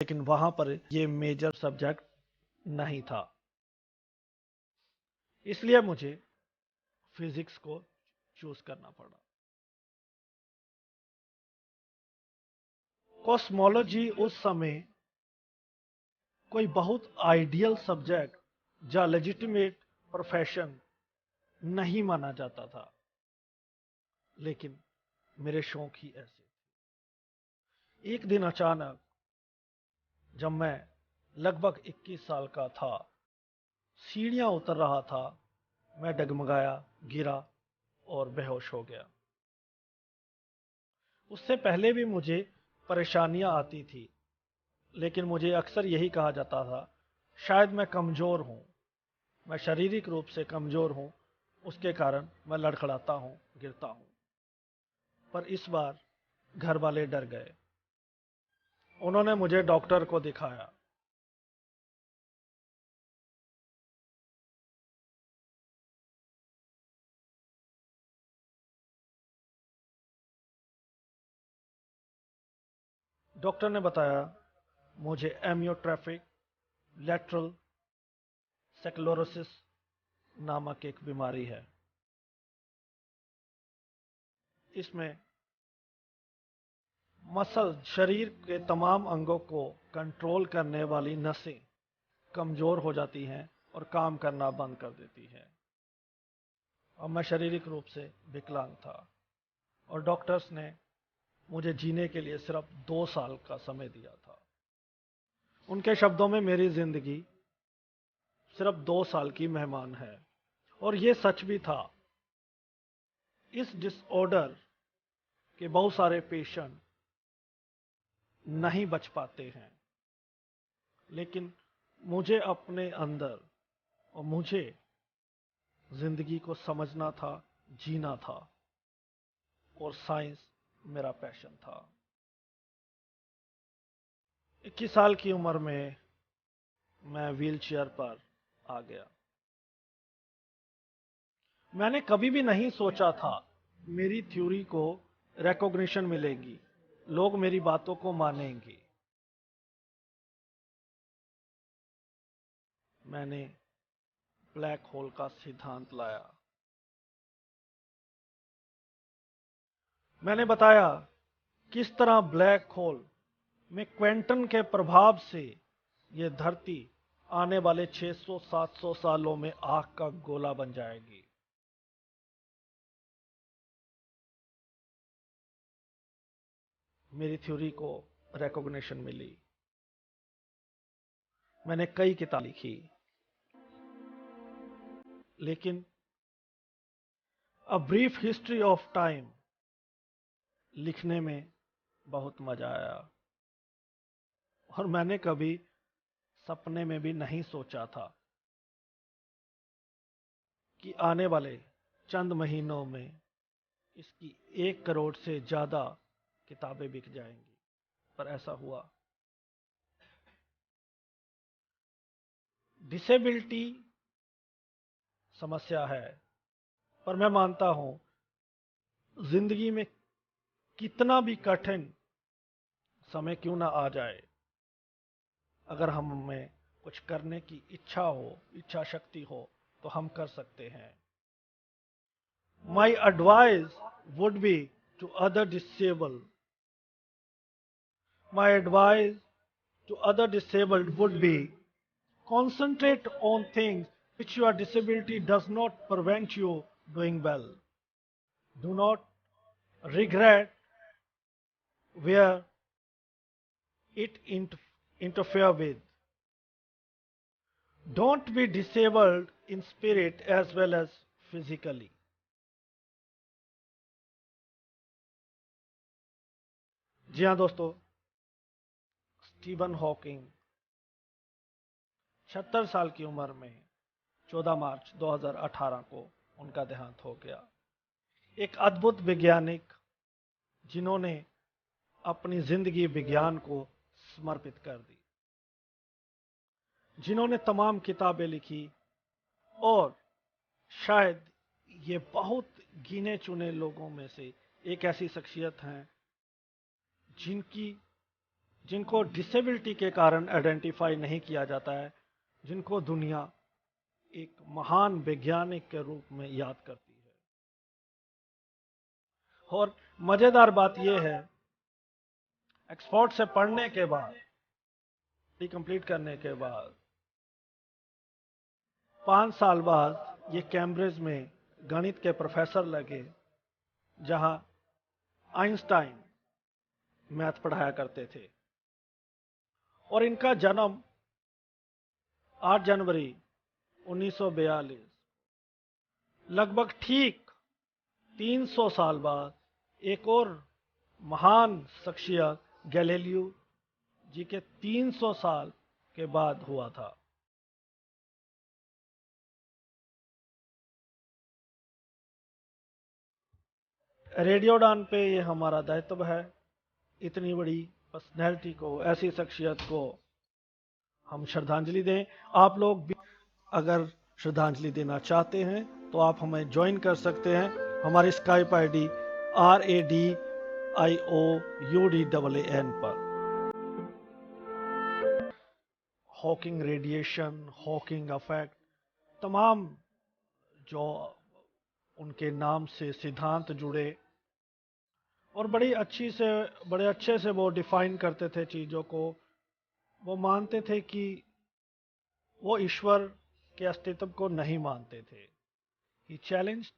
लेकिन वहां पर ये मेजर सब्जेक्ट नहीं था, इसलिए मुझे फिजिक्स को चूज करना पड़ा। कॉस्मोलॉजी उस समय कोई बहुत आइडियल सब्जेक्ट या लेजिटिमेट प्रोफेशन नहीं माना जाता था, लेकिन मेरे शौक ही ऐसे। एक दिन अचानक जब मैं लगभग 21 साल का था, सीढ़ियां उतर रहा था, मैं डगमगाया, गिरा और बेहोश हो गया। उससे पहले भी मुझे परेशानियां आती थी, लेकिन मुझे अक्सर यही कहा जाता था, शायद मैं कमजोर हूं, मैं शारीरिक रूप से कमजोर हूं, उसके कारण मैं लड़खड़ाता हूं, गिरता हूं। पर इस बार घर वाले डर गए। उन्होंने मुझे डॉक्टर को दिखाया। डॉक्टर ने बताया मुझे एमियोट्रोफिक लैटरल स्क्लेरोसिस नामक एक बीमारी है। इसमें मसल, शरीर के तमाम अंगों को कंट्रोल करने वाली नसें कमजोर हो जाती हैं और काम करना बंद कर देती हैं। और मैं शारीरिक रूप से विकलांग था, और डॉक्टर्स ने मुझे जीने के लिए सिर्फ 2 साल का समय दिया था। उनके शब्दों में मेरी जिंदगी सिर्फ 2 साल की मेहमान है, और ये सच भी था। इस डिसऑर्डर के बहुत सारे पेशेंट नहीं बच पाते हैं, लेकिन मुझे अपने अंदर और मुझे जिंदगी को समझना था, जीना था, और साइंस मेरा पैशन था। 21 साल की उम्र में मैं व्हीलचेयर पर आ गया। मैंने कभी भी नहीं सोचा था मेरी थ्योरी को रिकॉग्निशन मिलेगी, लोग मेरी बातों को मानेंगे। मैंने ब्लैक होल का सिद्धांत लाया। मैंने बताया किस तरह ब्लैक होल में क्वांटम के प्रभाव से यह धरती आने वाले 600-700 सालों में आग का गोला बन जाएगी। मेरी थ्योरी को रिकॉग्निशन मिली। मैंने कई किताब लिखी, लेकिन अ ब्रीफ हिस्ट्री ऑफ टाइम लिखने में बहुत मजा आया। और मैंने कभी सपने में भी नहीं सोचा था कि आने वाले चंद महीनों में इसकी 1 करोड़ से ज्यादा किताबें बिक जाएंगी, पर ऐसा हुआ। डिसेबिलिटी समस्या है, पर मैं मानता हूं जिंदगी में कितना भी कठिन समय क्यों ना आ जाए, अगर हम में कुछ करने की इच्छा हो, इच्छा शक्ति हो, तो हम कर सकते हैं। My advice would be to other disabled. My advice to other disabled would be concentrate on things which your disability does not prevent you doing well. Do not regret where it interfere with. Don't be disabled in spirit as well as physically. जी हाँ दोस्तों, Steven Hawking 76 साल की उम्र में 14 मार्च 2018 को उनका देहांत हो गया। एक अद्भुत वैज्ञानिक जिन्होंने अपनी जिंदगी विज्ञान को समर्पित कर दी, जिन्होंने तमाम किताबें लिखी, और शायद ये बहुत गिने चुने लोगों में से एक ऐसी शख्सियत हैं जिनकी जिनको डिसेबिलिटी के कारण आइडेंटिफाई नहीं किया जाता है, जिनको दुनिया एक महान वैज्ञानिक के रूप में याद करती है। और मजेदार बात यह है, ऑक्सफोर्ड से पढ़ने के बाद, कंप्लीट करने के बाद 5 साल बाद ये कैम्ब्रिज में गणित के प्रोफेसर लगे, जहां आइंस्टाइन मैथ पढ़ाया करते थे। और इनका जन्म 8 जनवरी 1942, लगभग ठीक 300 साल बाद एक और महान शख्सियत गैलीलियो जी के 300 साल के बाद हुआ था। रेडियोडान पे ये हमारा दायित्व है, इतनी बड़ी पर्सनैलिटी को, ऐसी शख्सियत को हम श्रद्धांजलि दें। आप लोग भी अगर श्रद्धांजलि देना चाहते हैं तो आप हमें ज्वाइन कर सकते हैं। हमारी स्काइप आईडी RADIOUDAAN पर। हॉकिंग रेडिएशन, हॉकिंग इफेक्ट, तमाम जो उनके नाम से सिद्धांत जुड़े और बड़े अच्छे से वो डिफाइन करते थे चीज़ों को। वो मानते थे कि वो ईश्वर के अस्तित्व को नहीं मानते थे। ही चैलेंज,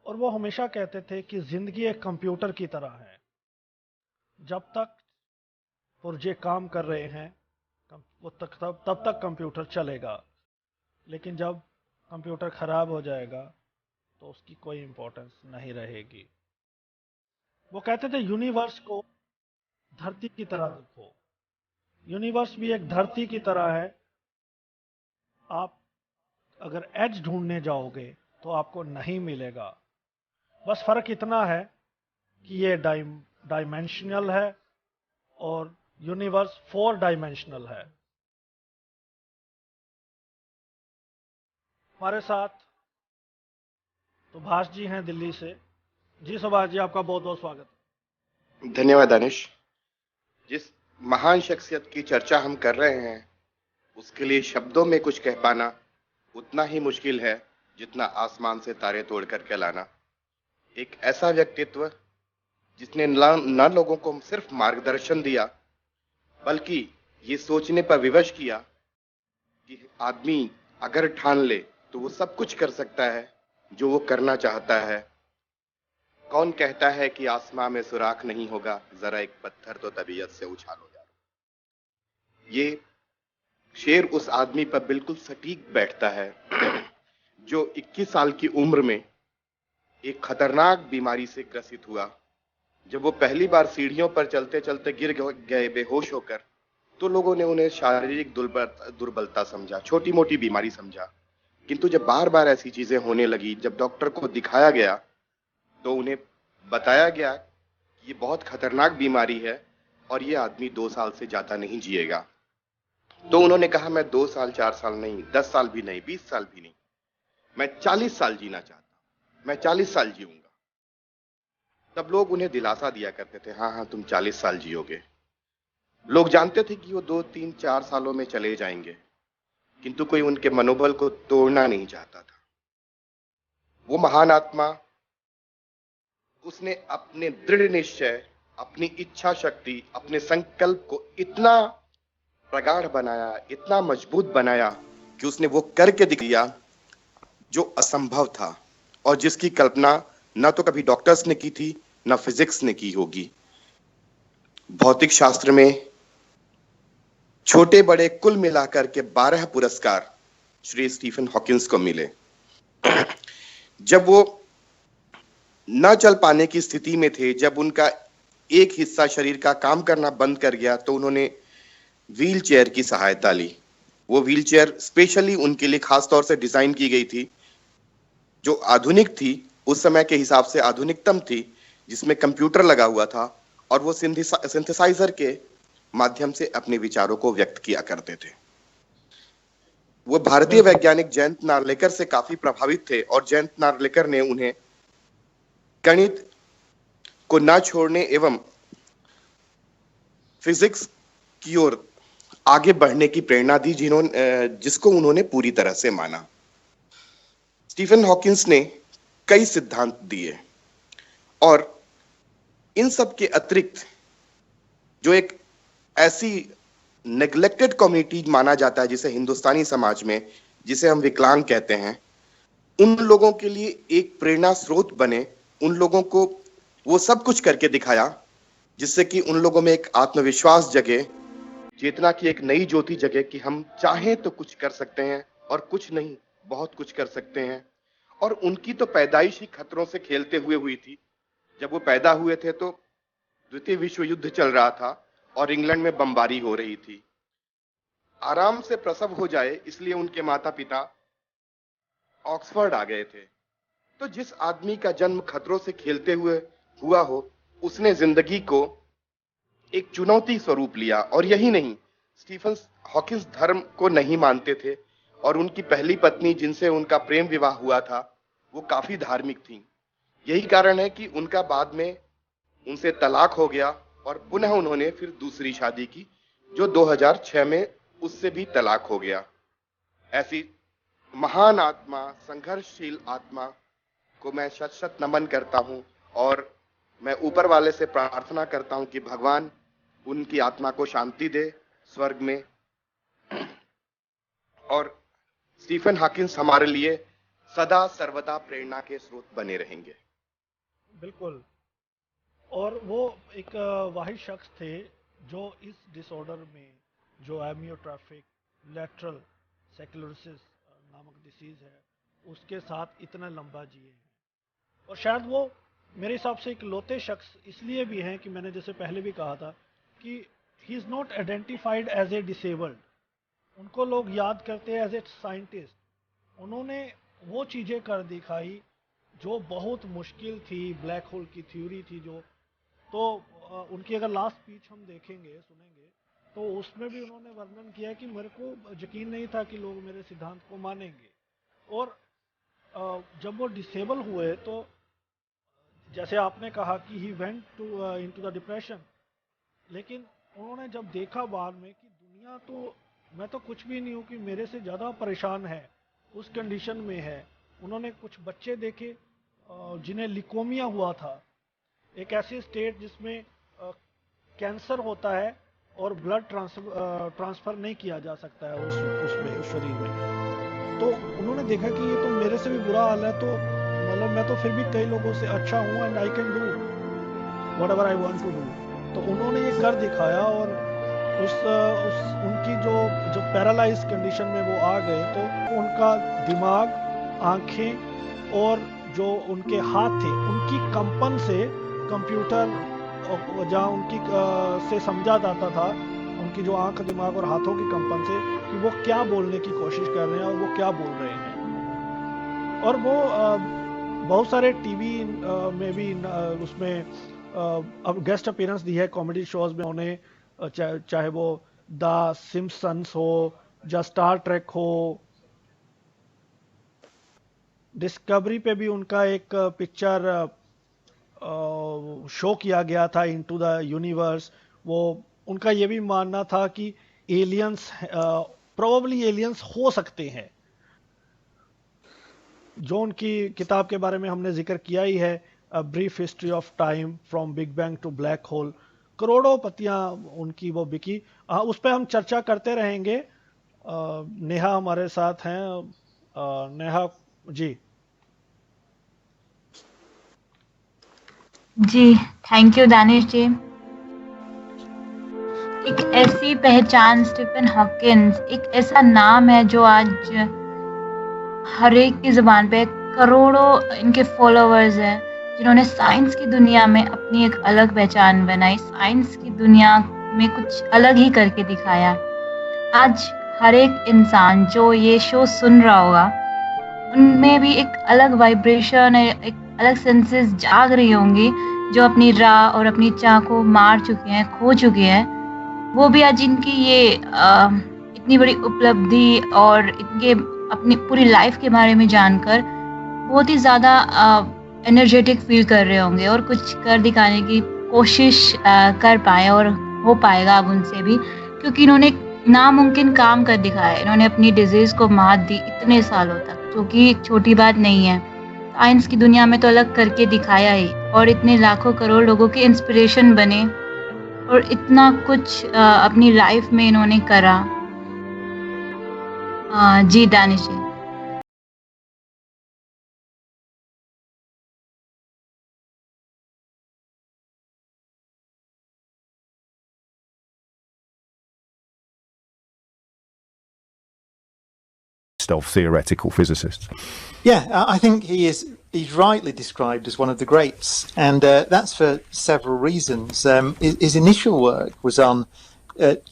और वो हमेशा कहते थे कि जिंदगी एक कंप्यूटर की तरह है, जब तक पुर्जे काम कर रहे हैं तब तक कंप्यूटर चलेगा, लेकिन जब कंप्यूटर खराब हो जाएगा तो उसकी कोई इंपॉर्टेंस नहीं रहेगी। वो कहते थे यूनिवर्स को धरती की तरह देखो, यूनिवर्स भी एक धरती की तरह है। आप अगर एज ढूंढने जाओगे तो आपको नहीं मिलेगा। बस फर्क इतना है कि ये डायमेंशनल है और यूनिवर्स 4 डायमेंशनल है। हमारे साथ सुभाष जी हैं दिल्ली से। जी सुभाष जी, आपका बहुत बहुत स्वागत। धन्यवाद दानिश। जिस महान शख्सियत की चर्चा हम कर रहे हैं उसके लिए शब्दों में कुछ कह पाना उतना ही मुश्किल है जितना आसमान से तारे तोड़ करके लाना। एक ऐसा व्यक्तित्व जिसने न लोगों को सिर्फ मार्गदर्शन दिया बल्कि ये सोचने पर विवश किया कि आदमी अगर ठान ले तो वो सब कुछ कर सकता है जो वो करना चाहता है। कौन कहता है कि आसमां में सुराख नहीं होगा, जरा एक पत्थर तो तबीयत से उछालो यार। ये शेर उस आदमी पर बिल्कुल सटीक बैठता है जो 21 साल की उम्र में एक खतरनाक बीमारी से ग्रसित हुआ। जब वो पहली बार सीढ़ियों पर चलते चलते गिर गए बेहोश होकर, तो लोगों ने उन्हें शारीरिक दुर्बलता समझा, छोटी मोटी बीमारी समझा। किंतु जब बार बार ऐसी चीजें होने लगी, जब डॉक्टर को दिखाया गया तो उन्हें बताया गया कि ये बहुत खतरनाक बीमारी है और ये आदमी 2 साल से ज्यादा नहीं जिएगा। तो उन्होंने कहा, मैं 2 साल 4 साल नहीं, 10 साल भी नहीं, 20 साल भी नहीं, मैं 40 साल जीना चाहता हूं, मैं 40 साल जीऊंगा। तब लोग उन्हें दिलासा दिया करते थे, हाँ हाँ तुम 40 साल जियोगे। लोग जानते थे कि वो 2, 3, 4 सालों में चले जाएंगे, किंतु कोई उनके मनोबल को तोड़ना नहीं चाहता था। वो महान आत्मा, उसने अपने दृढ़ निश्चय, अपनी इच्छा शक्ति, अपने संकल्प को इतना प्रगाढ़ बनाया, इतना मजबूत बनाया कि उसने वो करके दिखाया जो असंभव था और जिसकी कल्पना ना तो कभी डॉक्टर्स ने की थी, ना फिजिक्स ने की होगी। भौतिक शास्त्र में छोटे बड़े कुल मिलाकर के 12 पुरस्कार श्री स्टीफन हॉकिंस को मिले। जब वो न चल पाने की स्थिति में थे, जब उनका एक हिस्सा शरीर का काम करना बंद कर गया, तो उन्होंने व्हील चेयर की सहायता ली। वो व्हील चेयर स्पेशली उनके लिए खास तौर से डिजाइन की गई थी, जो आधुनिक थी, उस समय के हिसाब से आधुनिकतम थी, जिसमें कंप्यूटर लगा हुआ था और वो सिंथेसाइजर के माध्यम से अपने विचारों को व्यक्त किया करते थे। वो भारतीय वैज्ञानिक जयंत नार्लिकर से काफी प्रभावित थे और जयंत नार्लिकर ने उन्हें गणित को ना छोड़ने एवं फिजिक्स की ओर आगे बढ़ने की प्रेरणा दी, जिसको उन्होंने पूरी तरह से माना। स्टीफन हॉकिंस ने कई सिद्धांत दिए और इन सब के अतिरिक्त जो एक ऐसी नेग्लेक्टेड कम्युनिटी माना जाता है जिसे हिंदुस्तानी समाज में, जिसे हम विकलांग कहते हैं, उन लोगों के लिए एक प्रेरणा स्रोत बने। उन लोगों को वो सब कुछ करके दिखाया जिससे कि उन लोगों में एक आत्मविश्वास जगे, चेतना की एक नई ज्योति जगे कि हम चाहें तो कुछ कर सकते हैं और कुछ नहीं बहुत कुछ कर सकते हैं। और उनकी तो पैदाइश ही खतरों से खेलते हुए हुई थी। जब वो पैदा हुए थे तो द्वितीय विश्व युद्ध चल रहा था और इंग्लैंड में बमबारी हो रही थी। आराम से प्रसव हो जाए इसलिए उनके माता पिता ऑक्सफोर्ड आ गए थे। तो जिस आदमी का जन्म खतरों से खेलते हुए हुआ हो, उसने जिंदगी को एक चुनौती स्वरूप लिया। और यही नहीं, स्टीफन हॉकिंस धर्म को नहीं मानते थे और उनकी पहली पत्नी जिनसे उनका प्रेम विवाह हुआ था वो काफी धार्मिक थी। यही कारण है कि उनका बाद में उनसे तलाक हो गया और पुनः उन्होंने फिर दूसरी शादी की, जो 2006 में उससे भी तलाक हो गया। ऐसी महान आत्मा, संघर्षशील आत्मा को मैं शत शत नमन करता हूं और मैं ऊपर वाले से प्रार्थना करता हूं कि भगवान उनकी आत्मा को शांति दे स्वर्ग में। और स्टीफन हॉकिंस हमारे लिए सदा सर्वदा प्रेरणा के स्रोत बने रहेंगे। बिल्कुल। और वो एक वाहिद शख्स थे जो इस डिसऑर्डर में, जो एमियोट्रॉफिक लैटरल सेक्युलरिसिस नामक डिसीज है, उसके साथ इतना लंबा जिए हैं। और शायद वो मेरे हिसाब से इकलौते शख्स इसलिए भी हैं कि मैंने जैसे पहले भी कहा था कि he is not identified as a disabled. उनको लोग याद करते हैं एज ए साइंटिस्ट। उन्होंने वो चीज़ें कर दिखाई जो बहुत मुश्किल थी, ब्लैक होल की थ्योरी थी जो। तो उनकी अगर लास्ट स्पीच हम देखेंगे, सुनेंगे, तो उसमें भी उन्होंने वर्णन किया कि मेरे को यकीन नहीं था कि लोग मेरे सिद्धांत को मानेंगे। और जब वो डिसेबल हुए तो जैसे आपने कहा कि he went to into the depression, लेकिन उन्होंने जब देखा बाद में कि दुनिया तो, मैं तो कुछ भी नहीं हूँ, कि मेरे से ज़्यादा परेशान है, उस कंडीशन में है। उन्होंने कुछ बच्चे देखे जिन्हें लिकोमिया हुआ था, एक ऐसी स्टेट जिसमें कैंसर होता है और ब्लड ट्रांसफ़र नहीं किया जा सकता है उस शरीर में। तो उन्होंने देखा कि ये तो मेरे से भी बुरा हाल है, तो मतलब मैं तो फिर भी कई लोगों से अच्छा हूँ and I can do whatever I want to do. तो उन्होंने ये कर दिखाया और उनकी जो पैरालाइज कंडीशन में वो आ गए, तो उनका दिमाग, आंखें और जो उनके हाथ थे, उनकी कंपन से कंप्यूटर जहाँ उनकी से समझा जाता था, उनकी जो आंख, दिमाग और हाथों की कंपन से, कि वो क्या बोलने की कोशिश कर रहे हैं और वो क्या बोल रहे हैं। और वो बहुत सारे टीवी में भी उसमें अब गेस्ट अपीयरेंस दी है कॉमेडी शोज में उन्हें, चाहे वो द सिम्पसन्स हो या स्टार ट्रेक हो। डिस्कवरी पे भी उनका एक पिक्चर शो किया गया था, इनटू द यूनिवर्स। वो उनका ये भी मानना था कि एलियंस, प्रोबेबली एलियंस हो सकते हैं। जो उनकी किताब के बारे में हमने जिक्र किया ही है, a brief history of time from big bang to black hole, करोड़ों प्रतियां उनकी वो बिकी। उस पर हम चर्चा करते रहेंगे। नेहा हमारे साथ हैं। नेहा जी। जी, थैंक यू दानिश जी। एक ऐसी पहचान, स्टीफन हॉकिंस एक ऐसा नाम है जो आज हर एक की जुबान पे, करोड़ों इनके फॉलोअर्स हैं जिन्होंने साइंस की दुनिया में अपनी एक अलग पहचान बनाई, साइंस की दुनिया में कुछ अलग ही करके दिखाया। आज हर एक इंसान जो ये शो सुन रहा होगा, उनमें भी एक अलग वाइब्रेशन, एक अलग सेंसेस जाग रही होंगी, जो अपनी राह और अपनी चाह को मार चुके हैं, खो चुके हैं। वो भी आज इनकी ये इतनी बड़ी उपलब्धि और इनके अपनी पूरी लाइफ के बारे में जानकर बहुत ही ज़्यादा एनर्जेटिक फील कर रहे होंगे और कुछ कर दिखाने की कोशिश कर पाए और हो पाएगा अब उनसे भी, क्योंकि इन्होंने नामुमकिन काम कर दिखाया। इन्होंने अपनी डिजीज़ को मात दी इतने सालों तक, जो कि एक छोटी बात नहीं है। साइंस की दुनिया में तो अलग करके दिखाया ही, और इतने लाखों करोड़ लोगों के इंस्पिरेशन बने, और इतना कुछ अपनी लाइफ में इन्होंने करा। जी दानिश जी। Of theoretical physicists. Yeah, I think he's rightly described as one of the greats, and that's for several reasons. His initial work was on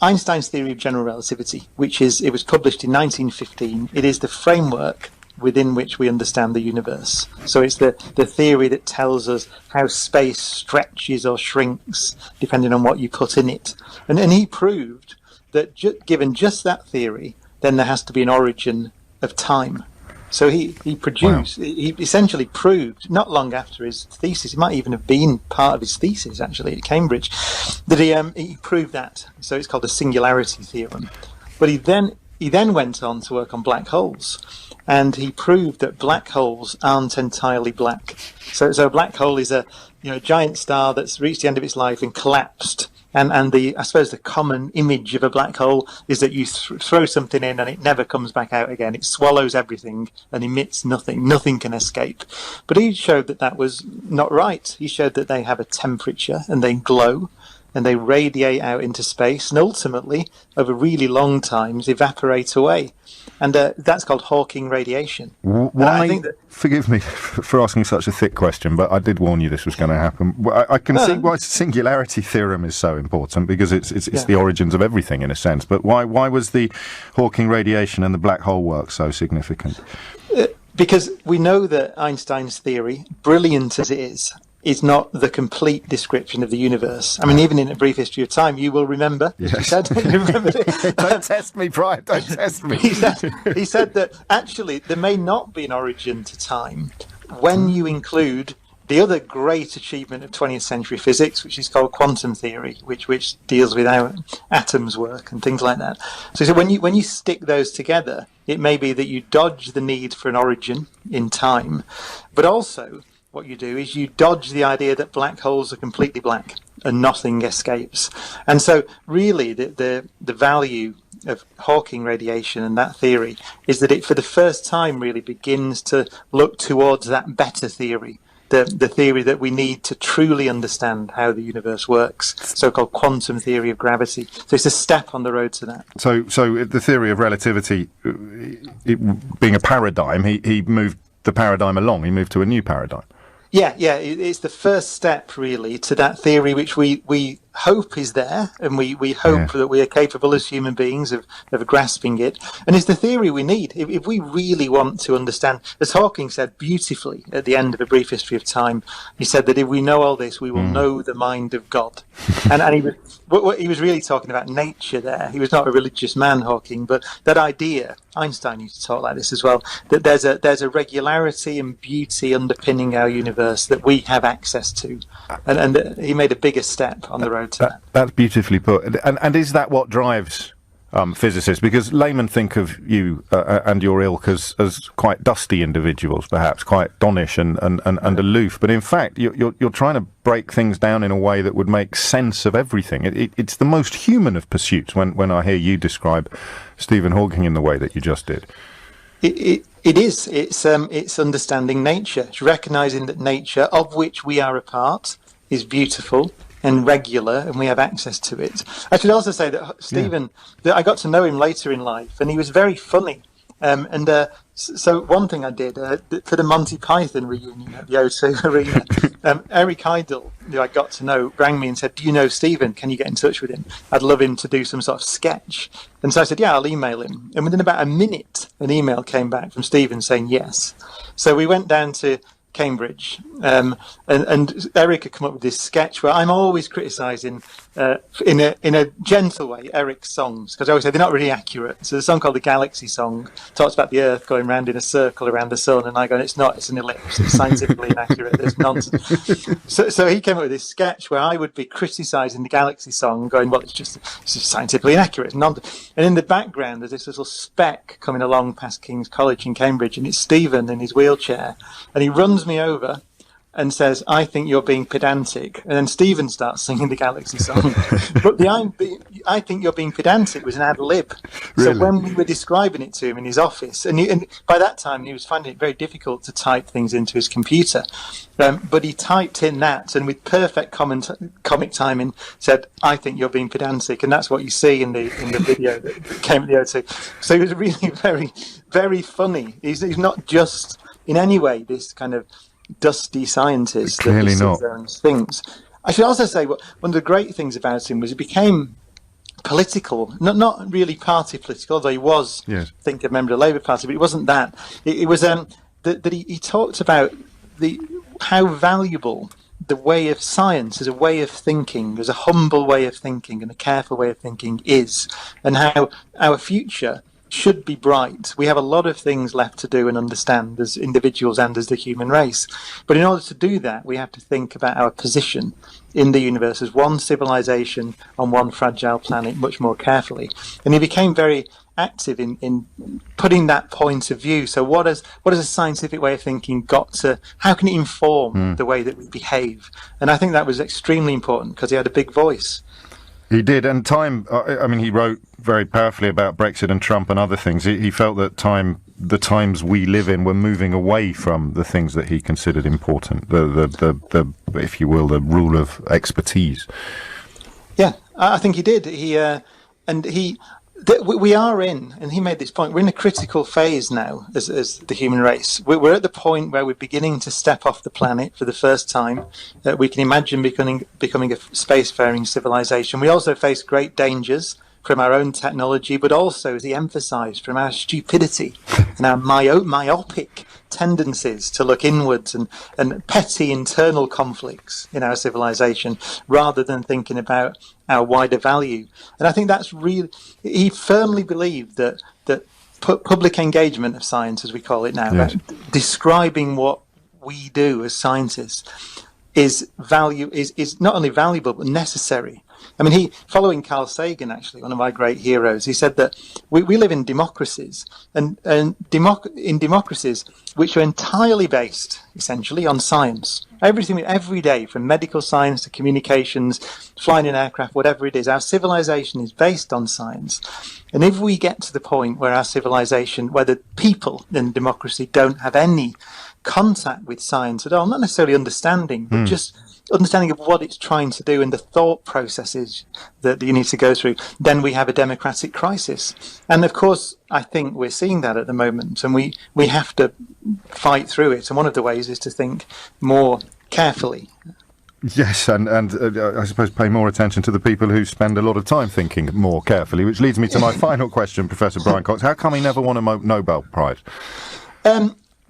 Einstein's theory of general relativity, it was published in 1915. It is the framework within which we understand the universe. So it's the theory that tells us how space stretches or shrinks depending on what you put in it. And he proved that given just that theory, then there has to be an origin of time. So he essentially proved, not long after his thesis, it might even have been part of his thesis actually at Cambridge, that he proved that. So it's called the singularity theorem. But he then went on to work on black holes, and he proved that black holes aren't entirely black. So a black hole is a giant star that's reached the end of its life and collapsed. And I suppose the common image of a black hole is that you throw something in and it never comes back out again. It swallows everything and emits nothing. Nothing can escape. But he showed that was not right. He showed that they have a temperature and they glow and they radiate out into space and ultimately, over really long times, evaporate away. And that's called Hawking radiation. Why? Forgive me for asking such a thick question, but I did warn you this was going to happen. I can see why singularity theorem is so important, because it's the origins of everything in a sense. But why was the Hawking radiation and the black hole work so significant? Because we know that Einstein's theory, brilliant as it is not the complete description of the universe. I mean, even in A Brief History of Time, you will remember, yes. You said, you remembered it. Don't test me, Brian, don't test me. He said that actually there may not be an origin to time when you include the other great achievement of 20th century physics, which is called quantum theory, which deals with how atoms work and things like that. So when you stick those together, it may be that you dodge the need for an origin in time, but also what you do is you dodge the idea that black holes are completely black and nothing escapes. And so really the value of Hawking radiation and that theory is that it for the first time really begins to look towards that better theory, the theory that we need to truly understand how the universe works, so-called quantum theory of gravity. So it's a step on the road to that. So the theory of relativity, being a paradigm, he moved the paradigm along, he moved to a new paradigm. Yeah, it's the first step really to that theory which we hope is there, and we hope that we are capable as human beings of grasping it, and it's the theory we need if we really want to understand. As Hawking said beautifully at the end of A Brief History of Time, he said that if we know all this, we will know the mind of God. and he was really talking about nature there. He was not a religious man, Hawking, but that idea, Einstein used to talk like this as well, that there's a regularity and beauty underpinning our universe that we have access to, and he made a bigger step on the road to that. That's beautifully put. And is that what drives physicists? Because laymen think of you and your ilk as quite dusty individuals, perhaps quite donnish and aloof. But in fact, you're trying to break things down in a way that would make sense of everything. It's the most human of pursuits when I hear you describe Stephen Hawking in the way that you just did. It is. It's understanding nature. It's recognizing that nature, of which we are a part, is beautiful and regular, and we have access to it. I should also say that Stephen, that I got to know him later in life, and he was very funny. So one thing I did for the Monty Python reunion at the O2 Arena, Eric Idle, who I got to know, rang me and said, "Do you know Stephen? Can you get in touch with him? I'd love him to do some sort of sketch." And so I said, "Yeah, I'll email him." And within about a minute, an email came back from Stephen saying yes. So we went down to Cambridge, and Eric had come up with this sketch where I'm always criticising in a gentle way, Eric's songs, because I always say they're not really accurate. So there's a song called The Galaxy Song, talks about the Earth going round in a circle around the sun, and I go, it's not, it's an ellipse, it's scientifically inaccurate, there's nonsense. So he came up with this sketch where I would be criticising The Galaxy Song, going, well, it's just scientifically inaccurate, it's nonsense. And in the background, there's this little speck coming along past King's College in Cambridge, and it's Stephen in his wheelchair, and he runs me over and says, I think you're being pedantic. And then Stephen starts singing The Galaxy Song. But I think you're being pedantic was an ad lib. Really? So when we were describing it to him in his office, and by that time he was finding it very difficult to type things into his computer, but he typed in that, and with perfect comic timing said, I think you're being pedantic. And that's what you see in the video that came at the O2. So he was really very, very funny. He's not just in any way this kind of dusty scientist Clearly that not. their own things. I should also say one of the great things about him was he became political, not really party political, although he was, Yes. I think, a member of the Labour Party, but it wasn't that. It was that he talked about how valuable the way of science as a way of thinking, as a humble way of thinking and a careful way of thinking is, and how our future should be bright. We have a lot of things left to do and understand as individuals and as the human race. But in order to do that, we have to think about our position in the universe as one civilization on one fragile planet much more carefully. And he became very active in putting that point of view. So what has a scientific way of thinking got to, how can it inform the way that we behave? And I think that was extremely important because he had a big voice. He did, and Time, I mean, he wrote very powerfully about Brexit and Trump and other things. He felt that the times we live in were moving away from the things that he considered important, the if you will, the rule of expertise. Yeah, I think he did. We are in, and he made this point, we're in a critical phase now as the human race. We're at the point where we're beginning to step off the planet for the first time. We can imagine becoming a spacefaring civilization. We also face great dangers from our own technology, but also, as he emphasised, from our stupidity and our myopic tendencies to look inwards and petty internal conflicts in our civilization rather than thinking about our wider value. And I think that's really, he firmly believed that public engagement of science, as we call it now, yes, describing what we do as scientists is not only valuable but necessary. I mean, following Carl Sagan, actually, one of my great heroes, he said that we live in democracies, and in democracies which are entirely based, essentially, on science. Everything, every day, from medical science to communications, flying in aircraft, whatever it is, our civilization is based on science. And if we get to the point where our civilization, where the people in democracy don't have any contact with science at all, not necessarily understanding, but just understanding of what it's trying to do and the thought processes that you need to go through, then we have a democratic crisis. And of course, I think we're seeing that at the moment, and we have to fight through it. And one of the ways is to think more carefully. Yes, and I suppose pay more attention to the people who spend a lot of time thinking more carefully, which leads me to my final question, Professor Brian Cox. How come he never won a Nobel Prize?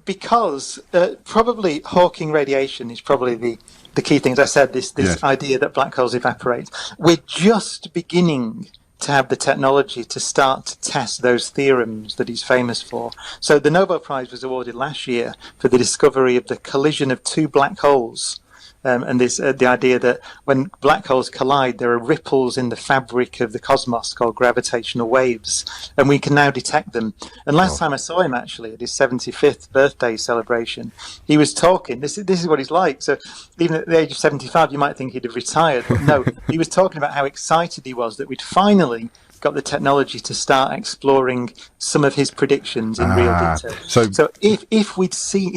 Because probably Hawking radiation is probably the key thing. As I said, this yes, idea that black holes evaporate. We're just beginning to have the technology to start to test those theorems that he's famous for. So the Nobel Prize was awarded last year for the discovery of the collision of two black holes. And this the idea that when black holes collide, there are ripples in the fabric of the cosmos called gravitational waves, and we can now detect them. And last time I saw him, actually, at his 75th birthday celebration, he was talking. This is what he's like. So even at the age of 75, you might think he'd have retired, but no, he was talking about how excited he was that we'd finally got the technology to start exploring some of his predictions in real detail. So if we see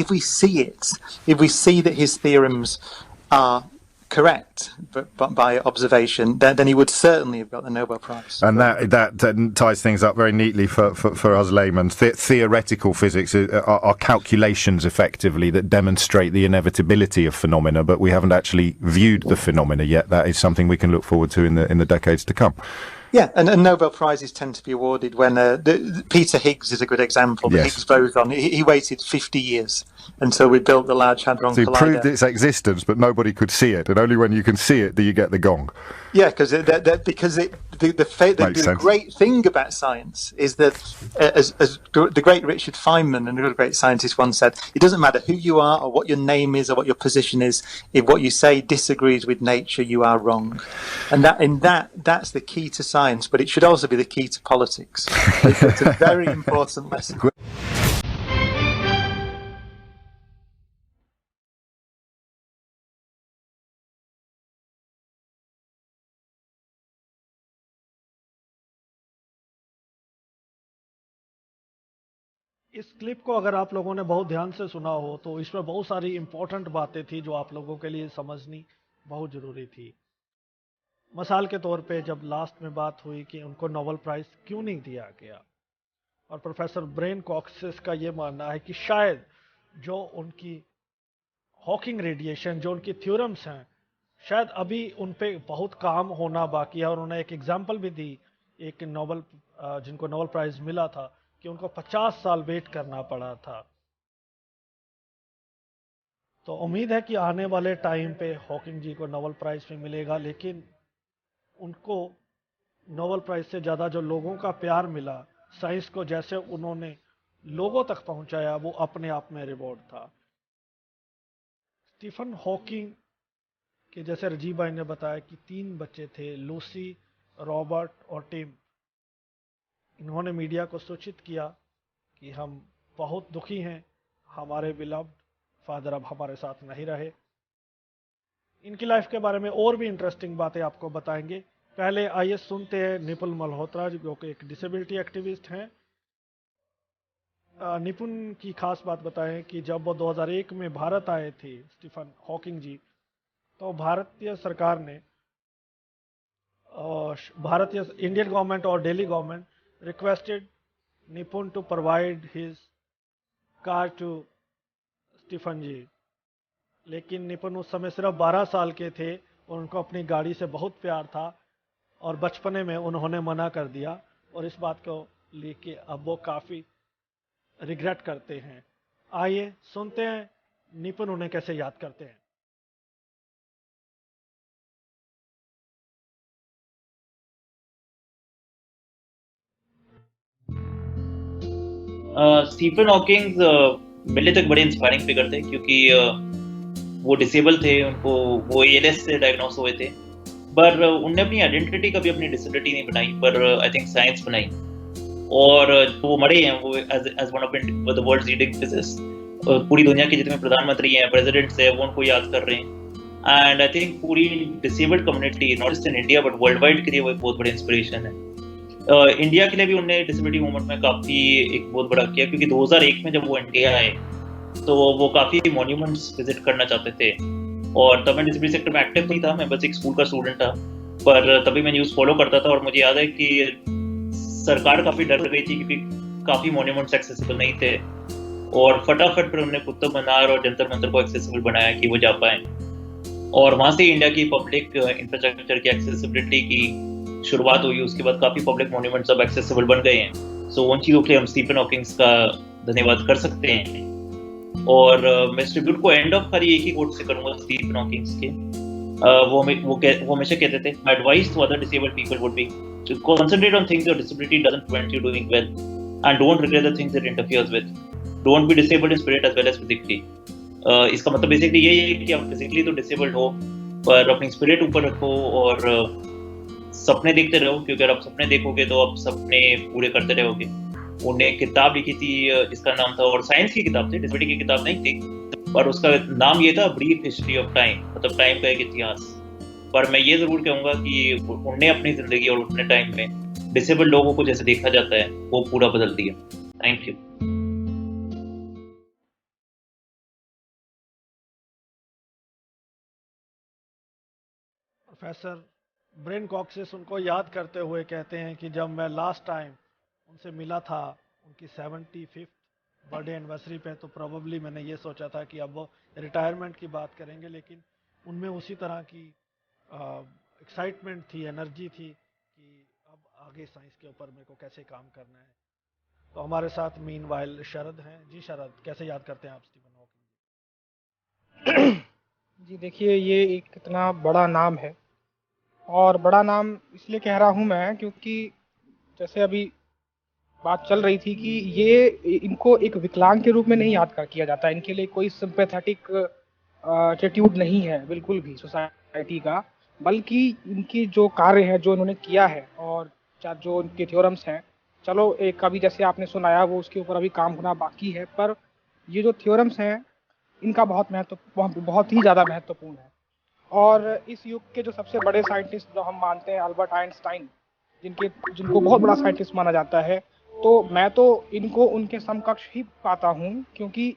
that his theorems are correct, but by observation, then he would certainly have got the Nobel Prize. And that ties things up very neatly for us laymen. Theoretical physics are calculations, effectively, that demonstrate the inevitability of phenomena, but we haven't actually viewed the phenomena yet. That is something we can look forward to in the decades to come. Yeah, and Nobel Prizes tend to be awarded when Peter Higgs is a good example. The Yes. Higgs boson. He waited 50 years until we built the Large Hadron So he Collider. proved its existence, but nobody could see it, and only when you can see it do you get the gong. Yeah, because the Makes sense. great thing about science is that, as the great Richard Feynman, another great scientist, once said, it doesn't matter who you are or what your name is or what your position is. If what you say disagrees with nature, you are wrong. And that's the key to science, but it should also be the key to politics. It's a very important lesson. इस clip को अगर आप लोगों ने बहुत ध्यान से सुना हो तो इसमें बहुत सारी इंपॉर्टेंट बातें थी जो आप लोगों के लिए समझनी बहुत ज़रूरी थी। मिसाल के तौर पे जब लास्ट में बात हुई कि उनको नोबेल प्राइज़ क्यों नहीं दिया गया, और प्रोफेसर ब्रेन कॉक्सेस का ये मानना है कि शायद जो उनकी हॉकिंग रेडिएशन, जो उनकी थ्योरम्स हैं, शायद अभी उन पे बहुत काम होना बाकी है। और उन्होंने एक एग्जांपल भी दी, एक नोबेल जिनको नोबेल प्राइज़ मिला था कि उनको 50 साल वेट करना पड़ा था। तो उम्मीद है कि आने वाले टाइम पे हॉकिंग जी को नोबेल प्राइज़ भी मिलेगा, लेकिन उनको नोबेल प्राइज़ से ज़्यादा जो लोगों का प्यार मिला, साइंस को जैसे उन्होंने लोगों तक पहुंचाया, वो अपने आप में रिवॉर्ड था। स्टीफन हॉकिंग के जैसे रजीब भाई ने बताया कि 3 बच्चे थे, लूसी, रॉबर्ट और टिम। इन्होंने मीडिया को सूचित किया कि हम बहुत दुखी हैं, हमारे बिलव्ड फादर अब हमारे साथ नहीं रहे। इनकी लाइफ के बारे में और भी इंटरेस्टिंग बातें आपको बताएंगे। पहले आइए सुनते हैं निपुण मल्होत्रा, जो कि एक डिसेबिलिटी एक्टिविस्ट हैं। निपुण की खास बात बताएं कि जब वो 2001 में भारत आए थे स्टीफन हॉकिंग जी, तो भारतीय सरकार ने, भारतीय इंडियन गवर्नमेंट और Delhi government requested Nipun to provide his car to Stephen ji, लेकिन निपुण उस समय सिर्फ 12 साल के थे और उनको अपनी गाड़ी से बहुत प्यार था और बचपने में उन्होंने मना कर दिया, और इस बात को लेके अब वो काफ़ी रिग्रेट करते हैं। आइए सुनते हैं निपुण उन्हें कैसे याद करते हैं। स्टीफन हॉकिंग मेरे तक बड़े इंस्पायरिंग फिगर थे, क्योंकि वो डिसेबल थे, उनको वो एएलएस से डायग्नोस हुए थे, पर उनने अपनी आइडेंटिटी कभी अपनी डिसेबिलिटी नहीं बनाई, पर आई थिंक साइंस बनाई। और वो मरे हैं वो as one of the world's leading physicist. पूरी दुनिया के जितने प्रधानमंत्री हैं, प्रेसिडेंट्स हैं, वो उनको याद कर रहे हैं। एंड आई थिंक पूरी disabled community, not just in India but world wide के लिए वो एक बहुत बड़ी इंस्पिरेशन है। इंडिया के लिए भी उन्होंने डिसेबिलिटी मूवमेंट में काफ़ी एक बहुत बड़ा किया, क्योंकि 2001 में जब वो इंडिया आए तो वो काफ़ी मॉन्यूमेंट्स विजिट करना चाहते थे, और तब मैं डिसेबिलिटी सेक्टर में एक्टिव नहीं था, मैं बस एक स्कूल का स्टूडेंट था, पर तभी मैं न्यूज़ फॉलो करता था। और मुझे याद है कि सरकार काफ़ी डर गई थी, क्योंकि काफ़ी मॉन्यूमेंट्स एक्सेसिबल नहीं थे, और फटाफट फिर उन्होंने कुतुब मीनार और जंतर मंतर को एक्सेसिबल बनाया कि वो जा पाए, और वहाँ से इंडिया की पब्लिक इंफ्रास्ट्रक्चर की एक्सेसिबिलिटी की शुरुआत हुई। उसके बाद काफ़ी पब्लिक मॉन्यूमेंट्स अब एक्सेसिबल बन गए हैं। सो उन चीज़ों के लिए हम स्टीफन हॉकिंग्स का धन्यवाद कर सकते हैं। और मैं इस ट्रिब्यूट को एंड ऑफ खाली एक ही कोट से करूँगा स्टीफन हॉकिंग्स के। वो हमेशा कहते थे, my advice to other disabled people would be to concentrate on things your disability doesn't prevent you doing well, and don't regret the things that interferes with, don't be disabled in spirit as well as physically. इसका मतलब basically यही है कि आप physically तो disabled हो, पर अपनी स्पिरिट ऊपर रखो और सपने देखते रहो, क्योंकि अगर आप सपने देखोगे तो आप सपने पूरे करते रहोगे। उन्होंने किताब लिखी थी जिसका नाम था, और साइंस की किताब थी, डिसेबिलिटी की किताब नहीं थी, पर उसका नाम ये था ब्रीफ हिस्ट्री ऑफ टाइम, मतलब टाइम का एक इतिहास। पर मैं ये जरूर कहूँगा कि उन्होंने अपनी जिंदगी और अपने टाइम में डिसेबल्ड लोगों को जैसे देखा जाता है वो पूरा बदल दिया। Thank you. प्रोफेसर ब्रेन कॉक्सेस उनको याद करते हुए कहते हैं कि जब मैं लास्ट टाइम उनसे मिला था उनकी 75th बर्थडे एनिवर्सरी पे, तो प्रोबेबली मैंने ये सोचा था कि अब वो रिटायरमेंट की बात करेंगे, लेकिन उनमें उसी तरह की एक्साइटमेंट थी, एनर्जी थी कि अब आगे साइंस के ऊपर मेरे को कैसे काम करना है। तो हमारे साथ मीनवाइल शरद हैं। जी शरद, कैसे याद करते हैं आप स्टीफन हॉकिंग? जी देखिए, ये एक इतना बड़ा नाम है, और बड़ा नाम इसलिए कह रहा हूँ मैं क्योंकि जैसे अभी बात चल रही थी कि ये इनको एक विकलांग के रूप में नहीं याद किया जाता, इनके लिए कोई सिंपैथेटिक एटीट्यूड नहीं है बिल्कुल भी सोसाइटी का, बल्कि इनकी जो कार्य है, जो इन्होंने किया है, और जो इनके थ्योरम्स हैं, चलो एक अभी जैसे आपने सुनाया वो उसके ऊपर अभी काम होना बाकी है, पर ये जो थ्योरम्स हैं इनका बहुत ही ज़्यादा महत्वपूर्ण है। और इस युग के जो सबसे बड़े साइंटिस्ट जो हम मानते हैं, अल्बर्ट आइंस्टाइन, जिनको बहुत बड़ा साइंटिस्ट माना जाता है, तो मैं तो इनको उनके समकक्ष ही पाता हूँ, क्योंकि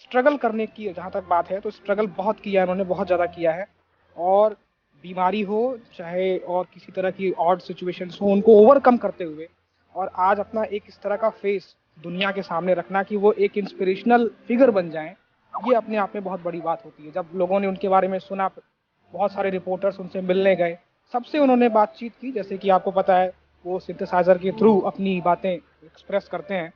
स्ट्रगल करने की जहाँ तक बात है तो स्ट्रगल बहुत किया है उन्होंने, बहुत ज़्यादा किया है, और बीमारी हो चाहे और किसी तरह की ऑड सिचुएशंस हो, उनको ओवरकम करते हुए और आज अपना एक इस तरह का फेस दुनिया के सामने रखना कि वो एक इंस्पिरेशनल फिगर बन जाएं, ये अपने आप में बहुत बड़ी बात होती है। जब लोगों ने उनके बारे में सुना, बहुत सारे रिपोर्टर्स उनसे मिलने गए, सबसे उन्होंने बातचीत की, जैसे कि आपको पता है वो सिंथेसाइजर के थ्रू अपनी बातें एक्सप्रेस करते हैं,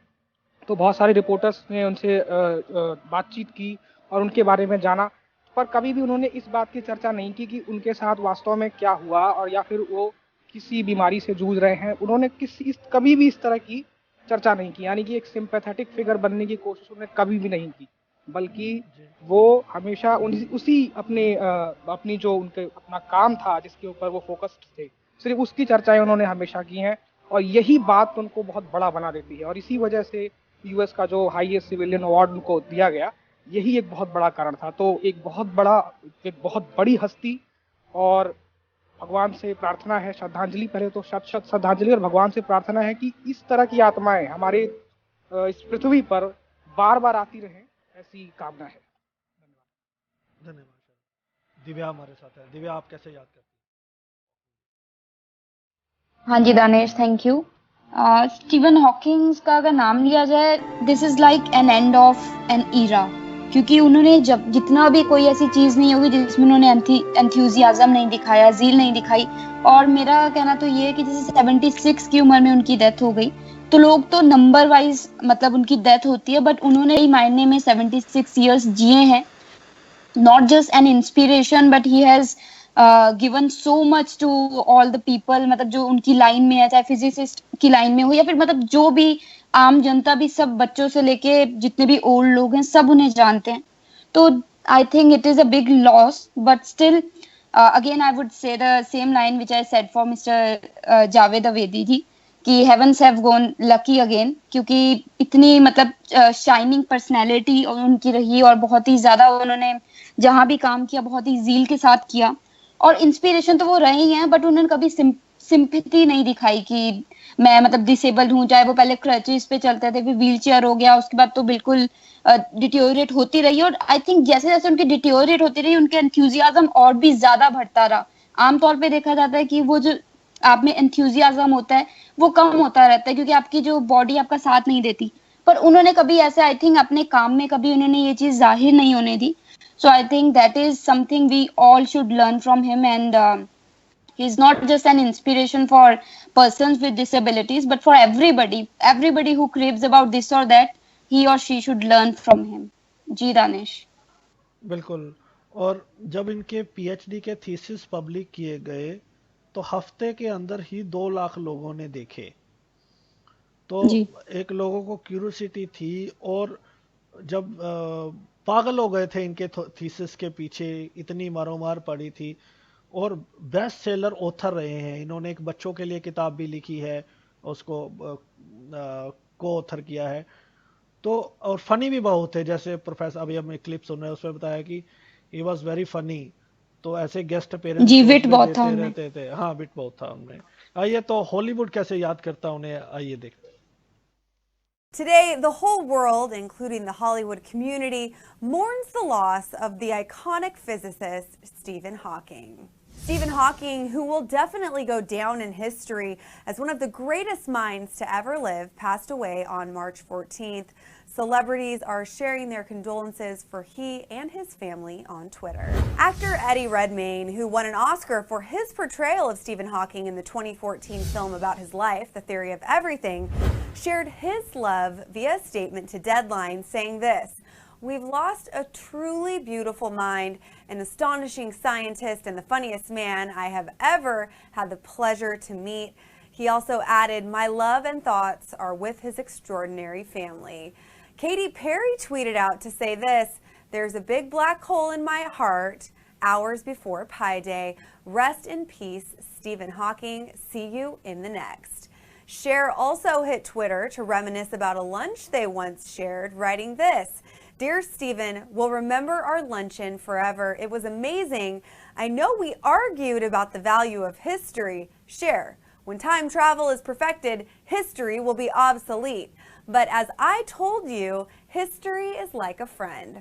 तो बहुत सारे रिपोर्टर्स ने उनसे बातचीत की और उनके बारे में जाना, पर कभी भी उन्होंने इस बात की चर्चा नहीं की कि उनके साथ वास्तव में क्या हुआ, और या फिर वो किसी बीमारी से जूझ रहे हैं। उन्होंने कभी भी इस तरह की चर्चा नहीं की, यानी कि एक सिंपैथेटिक फिगर बनने की कोशिश उन्होंने कभी भी नहीं की, बल्कि वो हमेशा उसी अपनी जो उनके अपना काम था जिसके ऊपर वो फोकस्ड थे, सिर्फ उसकी चर्चाएं उन्होंने हमेशा की हैं, और यही बात उनको बहुत बड़ा बना देती है। और इसी वजह से यूएस का जो हाईएस्ट सिविलियन अवार्ड उनको दिया गया, यही एक बहुत बड़ा कारण था। तो एक बहुत बड़ी हस्ती, और भगवान से प्रार्थना है, श्रद्धांजलि, पहले तो शत श्रद्धांजलि और भगवान से प्रार्थना है कि इस तरह की आत्माएं हमारे इस पृथ्वी पर बार बार आती रहें, ऐसी कामना है। धन्यवाद। दिव्या हमारे साथ है। दिव्या, आप कैसे याद करते हैं? हाँ जी Danesh, thank you. Steven Hawkings का अगर नाम लिया जाए, this is like an end of an era, क्योंकि उन्होंने जब जितना भी कोई ऐसी चीज नहीं होगी जिसमें उन्होंने एंथुजियाज्म नहीं दिखाया, ज़ील नहीं दिखाई। और मेरा कहना तो ये है कि जैसे 76 की उम्र में उनकी डेथ हो गई, तो लोग तो नंबर वाइज मतलब उनकी डेथ होती है, बट उन्होंने ही मायने में 76 इयर्स जिए हैं। Not just an inspiration, but he has given so much to all the people, मतलब जो उनकी लाइन में है, चाहे फिजिसिस्ट की लाइन में हो या फिर मतलब जो भी आम जनता भी, सब बच्चों से लेके जितने भी ओल्ड लोग हैं सब उन्हें जानते हैं। तो I think it is a big loss, but still again I would say the same line which I said for mister Javed Abidi ji, कि heavens have gone lucky again, क्योंकि इतनी मतलब शाइनिंग पर्सनैलिटी उनकी रही, और बहुत ही ज्यादा उन्होंने जहां भी काम किया बहुत ही ज़ील के साथ किया, और इंस्पिरेशन तो वो रहे ही हैं, बट उन्होंने कभी सिंपैथी नहीं दिखाई कि मैं मतलब डिसेबल्ड हूँ। चाहे वो पहले क्रचेस पे चलते थे, फिर व्हील चेयर हो गया, उसके बाद तो बिल्कुल डिटेरियोरेट होती रही, और आई थिंक जैसे जैसे उनकी डिटेरियोरेट होती रही, उनके एंथुजियाज्म और भी ज्यादा बढ़ता रहा। आमतौर पे देखा जाता है कि वो जो आप में एंथुजियाज्म होता है वो कम होता रहता है, क्योंकि आपकी जो बॉडी आपका साथ नहीं देती, पर उन्होंने कभी ऐसे आई थिंक अपने काम में कभी उन्होंने ये चीज जाहिर नहीं होने दी। So I think that is something we all should learn from him, and he's not just an inspiration for persons with disabilities, but for everybody who craves about this or that, he or she should learn from him. जी दानिश। बिल्कुल। और जब इनके PhD के thesis public किए गए तो हफ्ते के अंदर ही 2 लाख लोगों ने देखे। तो एक लोगों को क्यूरियोसिटी थी, और जब पागल हो गए थे इनके थीसिस के पीछे, इतनी मारोमार पड़ी थी, और बेस्ट सेलर ऑथर रहे हैं। इन्होंने एक बच्चों के लिए किताब भी लिखी है, उसको को ऑथर किया है। तो और फनी भी बहुत थे, जैसे प्रोफेसर अभी हम एक क्लिप सुन रहे हैं उसमें बताया कि ही वाज वेरी फनी। तो ऐसे गेस्ट पेरेंट्स जी, विट बहुत था उनमें। रहते थे। हाँ, विट बहुत था उनमें। आइए, तो हॉलीवुड कैसे याद करता उन्हें, आइए देखते। Today, the whole world, including the Hollywood community, mourns the loss of the iconic physicist Stephen Hawking. Stephen Hawking, who will definitely go down in history as one of the greatest minds to ever live, passed away on March 14th. Celebrities are sharing their condolences for he and his family on Twitter. Actor Eddie Redmayne, who won an Oscar for his portrayal of Stephen Hawking in the 2014 film about his life, The Theory of Everything, shared his love via a statement to Deadline, saying this: "We've lost a truly beautiful mind, an astonishing scientist, and the funniest man I have ever had the pleasure to meet." He also added, "My love and thoughts are with his extraordinary family." Katy Perry tweeted out to say this: "There's a big black hole in my heart hours before Pi Day. Rest in peace, Stephen Hawking. See you in the next." Cher also hit Twitter to reminisce about a lunch they once shared, writing this: "Dear Stephen, we'll remember our luncheon forever. It was amazing. I know we argued about the value of history. Cher, when time travel is perfected, history will be obsolete. But as I told you, history is like a friend."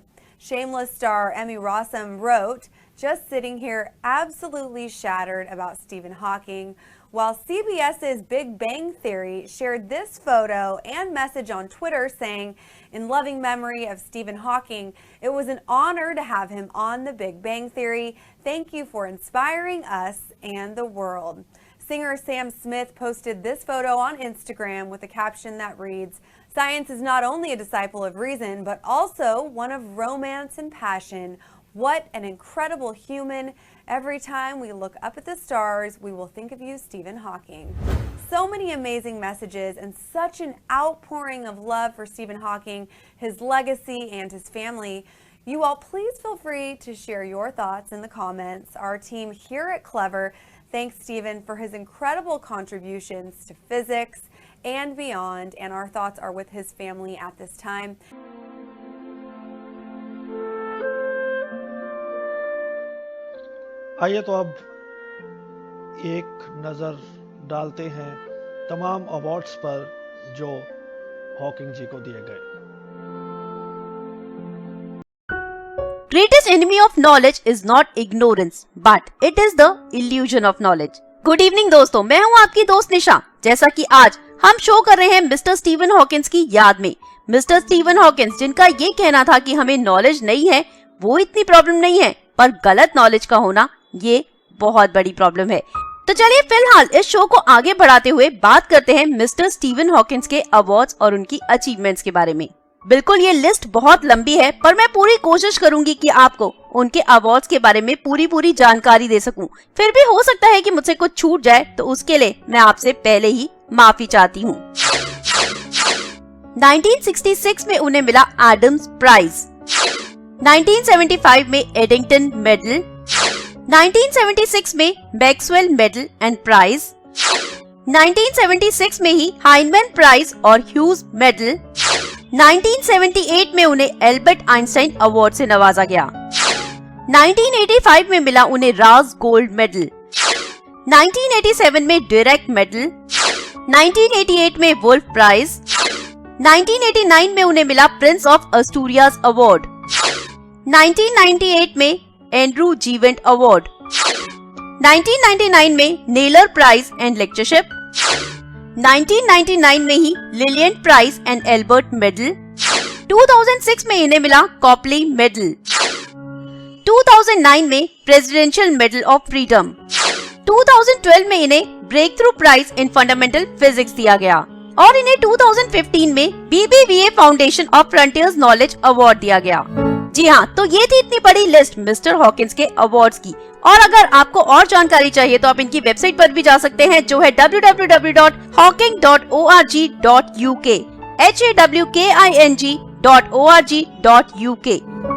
Shameless star Emmy Rossum wrote, "Just sitting here absolutely shattered about Stephen Hawking," while CBS's Big Bang Theory shared this photo and message on Twitter saying, "In loving memory of Stephen Hawking, it was an honor to have him on the Big Bang Theory. Thank you for inspiring us and the world." Singer Sam Smith posted this photo on Instagram with a caption that reads, "Science is not only a disciple of reason, but also one of romance and passion. What an incredible human. Every time we look up at the stars, we will think of you, Stephen Hawking." So many amazing messages and such an outpouring of love for Stephen Hawking, his legacy, and his family. You all please feel free to share your thoughts in the comments. Our team here at Clever thanks Stephen for his incredible contributions to physics and beyond, and our thoughts are with his family at this time. आइए तो अब एक नज़र डालते हैं तमाम awards पर जो हॉकिंग जी को दिए गए। Greatest enemy of knowledge is not ignorance, but it is the illusion of knowledge. Good evening दोस्तों, मैं हूँ आपकी दोस्त निशा। जैसा कि आज हम शो कर रहे हैं मिस्टर स्टीवन हॉकिंस की याद में। मिस्टर स्टीवन हॉकिंस, जिनका ये कहना था कि हमें नॉलेज नहीं है, वो इतनी प्रॉब्लम नहीं है, पर गलत नॉलेज का होना ये बहुत बड़ी प्रॉब्लम है। तो चलिए फिलहाल इस शो को आगे बढ़ाते हुए बात करते हैं मिस्टर स्टीवन हॉकिंस के अवार्ड्स और उनकी अचीवमेंट्स के बारे में। बिल्कुल ये लिस्ट बहुत लंबी है, पर मैं पूरी कोशिश करूंगी कि आपको उनके अवार्ड्स के बारे में पूरी जानकारी दे सकूं। फिर भी हो सकता है कि मुझसे कुछ छूट जाए, तो उसके लिए मैं आपसे पहले ही माफी चाहती हूँ। 1966 में उन्हें मिला एडम्स प्राइज, 1975 में एडिंगटन मेडल, 1976 में मैक्सवेल मेडल एंड प्राइज, 1976 में ही हाइनमैन प्राइज और ह्यूज मेडल, 1978 में उन्हें एल्बर्ट आइंस्टाइन अवार्ड से नवाजा गया, 1985 में मिला उन्हें राज गोल्ड मेडल, 1987 में डायरेक्ट मेडल, 1988 में वुल्फ प्राइज, 1989 में उन्हें मिला प्रिंस ऑफ एस्टूरियास अवार्ड, 1998 में एंड्रू जीवेंट अवार्ड, 1999 में नेलर प्राइज एंड लेक्चरशिप, 1999 में ही Lilian prize and Albert medal, 2006 में इन्हें मिला कॉपली मेडल, 2009 में प्रेसिडेंशियल मेडल ऑफ फ्रीडम, 2012 में इन्हें breakthrough prize in fundamental physics दिया गया और इन्हें 2015 में BBVA foundation of frontiers knowledge award दिया गया। जी हाँ, तो ये थी इतनी बड़ी लिस्ट मिस्टर हॉकिंस के अवार्ड्स की। और अगर आपको और जानकारी चाहिए तो आप इनकी वेबसाइट पर भी जा सकते हैं, जो है www.hawking.org.uk, HAWKING.org.uk।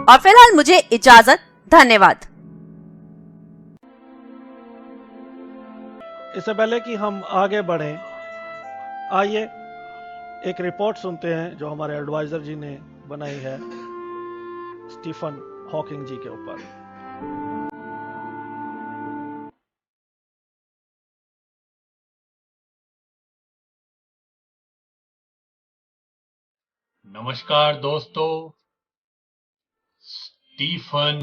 और फिलहाल मुझे इजाजत, धन्यवाद। इससे पहले कि हम आगे बढ़ें, आइए एक रिपोर्ट सुनते हैं जो हमारे एडवाइजर जी ने बनाई है स्टीफन हॉकिंग जी के ऊपर। नमस्कार दोस्तों, स्टीफन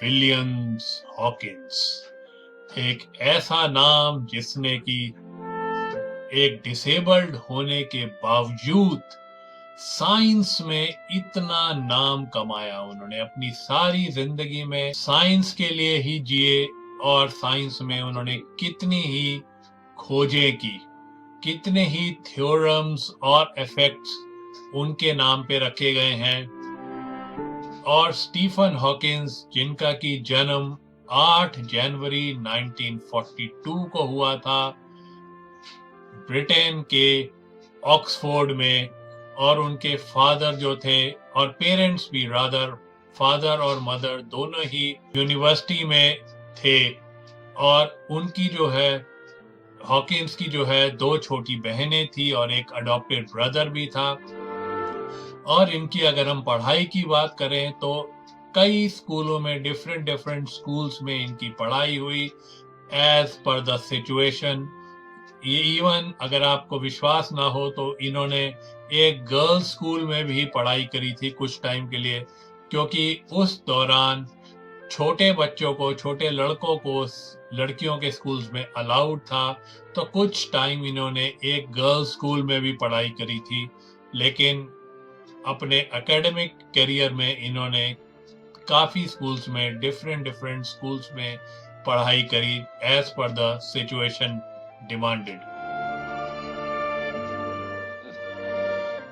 विलियम्स हॉकिंस एक ऐसा नाम जिसने कि एक डिसेबल्ड होने के बावजूद साइंस में इतना नाम कमाया। उन्होंने अपनी सारी जिंदगी में साइंस के लिए ही जिए और साइंस में उन्होंने कितनी ही खोजें की, कितने ही थ्योरम्स और इफेक्ट्स उनके नाम पे रखे गए हैं। और स्टीफन हॉकिंस, जिनका की जन्म 8 जनवरी 1942 को हुआ था ब्रिटेन के ऑक्सफोर्ड में, और उनके फादर जो थे और पेरेंट्स भी रादर, फादर और मदर दोनों ही यूनिवर्सिटी में थे। और उनकी जो है हॉकिंस की जो है 2 छोटी बहनें थी और एक अडॉप्टेड ब्रदर भी था। और इनकी अगर हम पढ़ाई की बात करें तो कई स्कूलों में डिफरेंट स्कूल्स में इनकी पढ़ाई हुई एज पर द सिचुएशन। ये इवन अगर आपको विश्वास ना हो तो इन्होंने एक गर्ल्स स्कूल में भी पढ़ाई करी थी कुछ टाइम के लिए, क्योंकि उस दौरान छोटे बच्चों को, छोटे लड़कों को लड़कियों के स्कूल्स में अलाउड था। तो कुछ टाइम इन्होंने एक गर्ल्स स्कूल में भी पढ़ाई करी थी, लेकिन अपने एकेडमिक करियर में इन्होंने काफी स्कूल्स में डिफरेंट स्कूल्स में पढ़ाई करी as per the situation demanded.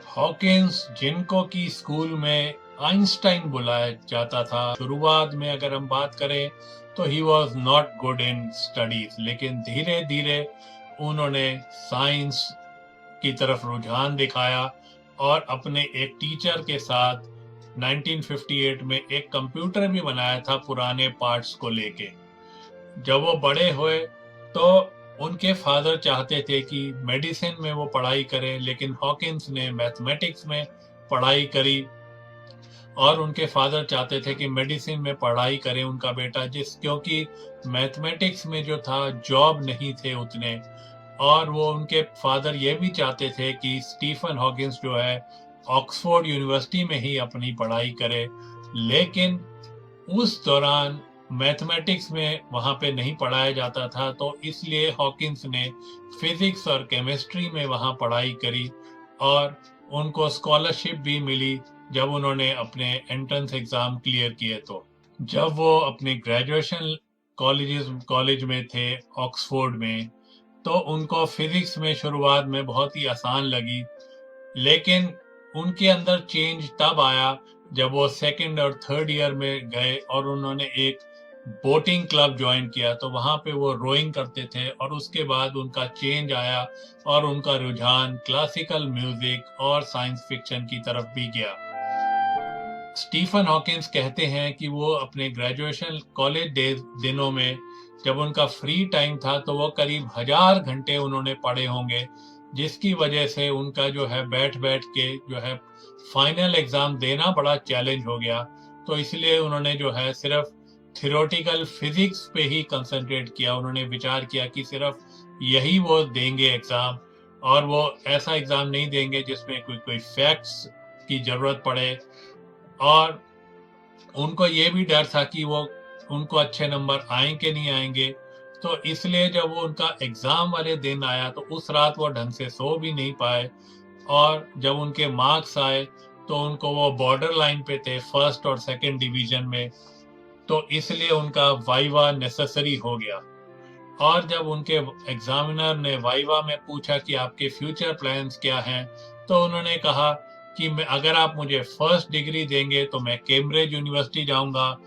Hawkins, जिनको की स्कूल में आइंस्टाइन बुलाया जाता था, शुरुआत में अगर हम बात करें तो he was not good in studies, लेकिन धीरे धीरे उन्होंने साइंस की तरफ रुझान दिखाया और अपने एक टीचर के साथ 1958 में एक कंप्यूटर भी बनाया था पुराने पार्ट्स को लेके। जब वो बड़े हुए तो उनके फादर चाहते थे कि मेडिसिन में वो पढ़ाई करें, लेकिन हॉकिंस ने मैथमेटिक्स में पढ़ाई करी और उनके फादर चाहते थे कि मेडिसिन में पढ़ाई करे उनका बेटा, क्योंकि मैथमेटिक्स में जो था जॉब नहीं थे उतने। और वो उनके फादर ये भी चाहते थे कि स्टीफन हॉकिंस जो है ऑक्सफोर्ड यूनिवर्सिटी में ही अपनी पढ़ाई करे, लेकिन उस दौरान मैथमेटिक्स में वहाँ पे नहीं पढ़ाया जाता था, तो इसलिए हॉकिंस ने फिजिक्स और केमिस्ट्री में वहाँ पढ़ाई करी और उनको स्कॉलरशिप भी मिली जब उन्होंने अपने एंट्रेंस एग्जाम क्लियर किए। तो जब वो अपने ग्रेजुएशन कॉलेज में थे ऑक्सफोर्ड में, तो उनको फिजिक्स में शुरुआत में बहुत ही आसान लगी, लेकिन उनके अंदर चेंज तब आया जब वो 2nd और 3rd ईयर में गए और उन्होंने एक बोटिंग क्लब ज्वाइन किया। तो वहां पे वो रोइंग करते थे और उसके बाद उनका चेंज आया और उनका रुझान क्लासिकल म्यूजिक और साइंस फिक्शन की तरफ भी गया। स्टीफन हॉकिंस कहते हैं कि वो अपने ग्रेजुएशन कॉलेज दिनों में जब उनका फ्री टाइम था तो वो करीब 1000 घंटे उन्होंने पढ़े होंगे, जिसकी वजह से उनका जो है बैठ के जो है फाइनल एग्जाम देना बड़ा चैलेंज हो गया। तो इसलिए उन्होंने जो है सिर्फ थियोरेटिकल फिजिक्स पे ही कंसंट्रेट किया। उन्होंने विचार किया कि सिर्फ यही वो देंगे एग्जाम, और वो ऐसा एग्जाम नहीं देंगे जिसमें कोई फैक्ट्स की जरूरत पड़े। और उनको ये भी डर था कि वो उनको अच्छे नंबर आएंगे नहीं आएंगे। तो इसलिए जब वो उनका एग्जाम वाले दिन आया तो उस रात वो ढंग से सो भी नहीं पाए, और जब उनके मार्क्स आए तो उनको वो बॉर्डर लाइन पे थे 1st और 2nd डिवीजन में, तो इसलिए उनका वाइवा नेसेसरी हो गया। और जब उनके एग्जामिनर ने वाइवा में पूछा कि आपके फ्यूचर प्लान्स क्या हैं, तो उन्होंने कहा कि अगर आप मुझे 1st डिग्री देंगे तो मैं कैम्ब्रिज यूनिवर्सिटी जाऊंगा,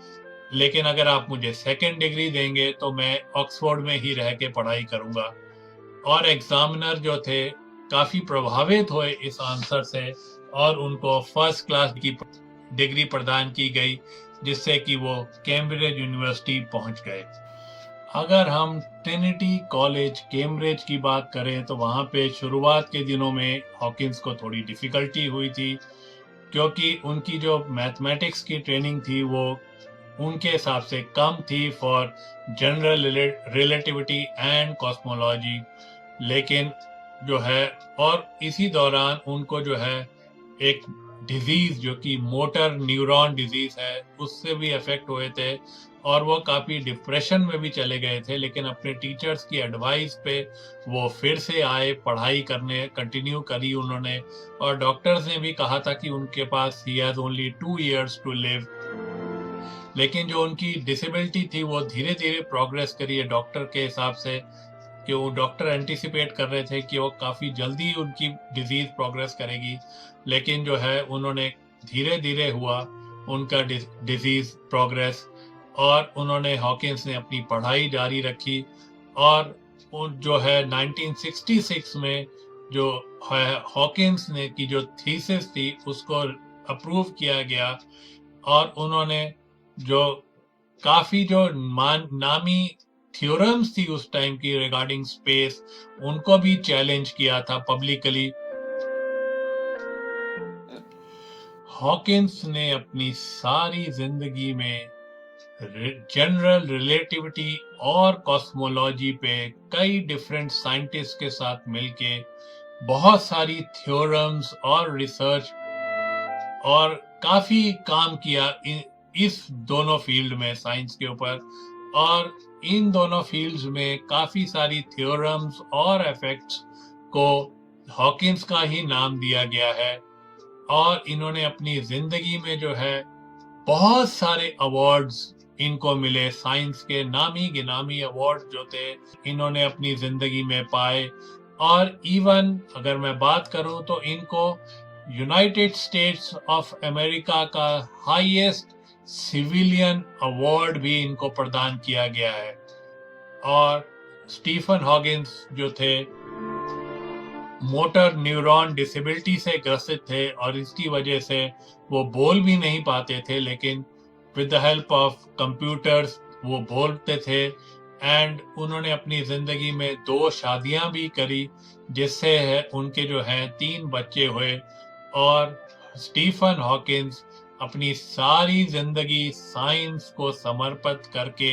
लेकिन अगर आप मुझे 2nd डिग्री देंगे तो मैं ऑक्सफोर्ड में ही रह के पढ़ाई करूंगा। और एग्जामिनर जो थे काफी प्रभावित हुए इस आंसर से और उनको 1st क्लास की डिग्री प्रदान की गई, जिससे कि वो कैम्ब्रिज यूनिवर्सिटी पहुंच गए। अगर हम ट्रिनिटी कॉलेज कैम्ब्रिज की बात करें तो वहाँ पे शुरुआत के दिनों में हॉकिंस को थोड़ी डिफिकल्टी हुई थी, क्योंकि उनकी जो मैथमेटिक्स की ट्रेनिंग थी वो उनके हिसाब से कम थी for general relativity and cosmology. लेकिन जो है, और इसी दौरान उनको जो है एक डिजीज जो कि मोटर न्यूरॉन डिजीज है उससे भी अफेक्ट हुए थे, और वो काफ़ी डिप्रेशन में भी चले गए थे, लेकिन अपने टीचर्स की एडवाइस पे वो फिर से आए, पढ़ाई करने कंटिन्यू करी उन्होंने, और डॉक्टर्स ने भी कहा था कि उनके पास ही has only 2 years to live. लेकिन जो उनकी डिसेबिलिटी थी वो धीरे धीरे प्रोग्रेस करी है डॉक्टर के हिसाब से, कि वो डॉक्टर एंटिसिपेट कर रहे थे कि वो काफ़ी जल्दी उनकी डिजीज प्रोग्रेस करेगी, लेकिन जो है उन्होंने धीरे धीरे हुआ उनका डिजीज प्रोग्रेस, और उन्होंने हॉकिंस ने अपनी पढ़ाई जारी रखी, और जो है 1966 में जो है हॉकिंस ने की जो थीसिस थी उसको अप्रूव किया गया, और उन्होंने जो काफ़ी जो नामी थ्योरम्स थी उस टाइम की रिगार्डिंग स्पेस, उनको भी चैलेंज किया था पब्लिकली। हॉकिंस ने अपनी सारी जिंदगी में जनरल रिलेटिविटी और कॉस्मोलॉजी पे कई डिफरेंट साइंटिस्ट के साथ मिलके बहुत सारी थ्योरम्स और रिसर्च और काफी काम किया इस दोनों फील्ड में, साइंस के ऊपर, और इन दोनों फील्ड्स में काफी सारी थ्योरम्स और इफेक्ट्स को हॉकिंस का ही नाम दिया गया है, और इन्होंने अपनी जिंदगी में जो है बहुत सारे अवार्ड्स इनको मिले, साइंस के नामी गिनामी अवार्ड जो थे इन्होंने अपनी जिंदगी में पाए। और इवन अगर मैं बात करूं तो इनको यूनाइटेड स्टेट्स ऑफ अमेरिका का हाईएस्ट सिविलियन अवार्ड भी इनको प्रदान किया गया है। और स्टीफन हॉकिंस जो थे मोटर न्यूरॉन डिसेबिलिटी से ग्रसित थे, और इसकी वजह से वो बोल भी नहीं पाते थे, लेकिन with the help of computers वो बोलते थे। एंड उन्होंने अपनी जिंदगी में 2 शादियां भी करी, जिससे है उनके जो हैं 3 बच्चे हुए। और स्टीफन हॉकिंस अपनी सारी जिंदगी साइंस को समर्पित करके